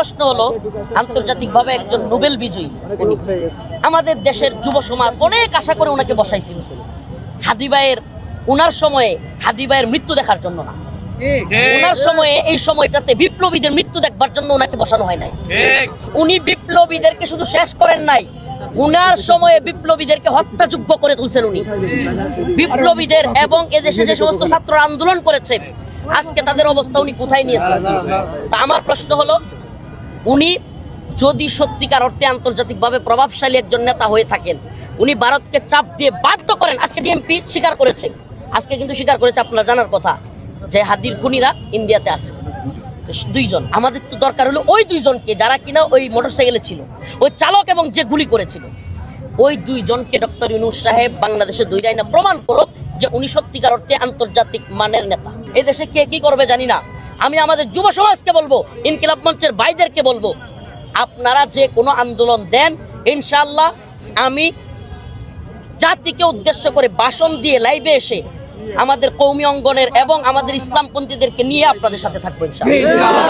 প্রশ্ন হলো, আন্তর্জাতিকভাবে একজন নোবেল বিজয়ী উনি, আমাদের দেশের যুব সমাজ অনেক আশা করে ওনাকে বসাইছিল উনার সময়ে হাদি ভাইয়ের মৃত্যু দেখার জন্য না, উনার সময়ে এই সময়টাতে বিপ্লবীদের মৃত্যু দেখবার জন্য ওনাকে বসানো হয় নাই। উনি বিপ্লবীদেরকে শুধু শেষ করেন নাই, উনার সময়ে বিপ্লবীদেরকে হত্যাযোগ্য করে তুলছেন উনি। বিপ্লবীদের এবং এদেশে যে সমস্ত ছাত্র আন্দোলন করেছে আজকে তাদের অবস্থা উনি কোথায় নিয়েছেন? তা আমার প্রশ্ন হলো, উনি যদি সত্যিকার অর্থে আন্তর্জাতিকভাবে প্রভাবশালী একজন নেতা হয়ে থাকেন, উনি ভারতকে চাপ দিয়ে বাধ্য করেন। আজকে ডিএমপি স্বীকার করেছে, আজকে কিন্তু স্বীকার করেছে, আপনার জানার কথা যে হাদির খুনিরা ইন্ডিয়াতে আছে 2 জন। আমাদের তো দরকার হলো ওই 2 জনকে যারা কিনা ওই মোটরসাইকেলে ছিল, ওই চালক এবং যে গুলি করেছিল, ওই 2 জনকে ডক্টর ইউনূস সাহেব বাংলাদেশে দৈরাই না প্রমাণ করুক যে উনি সত্যিকার অর্থে আন্তর্জাতিক মানের নেতা। এই দেশে কে কি করবে জানি না, আমি আমাদের যুব সমাজকে বলবো, ইনকিলাব মঞ্চের ভাইদেরকে বলবো, আপনারা যে কোনো আন্দোলন দেন, ইনশাআল্লাহ আমি জাতিকে উদ্দেশ্য করে ভাষণ দিয়ে লাইভে এসে আমাদের কওমি অঙ্গনের এবং আমাদের ইসলামপন্থীদেরকে নিয়ে আপনাদের সাথে থাকবো ইনশাআল্লাহ।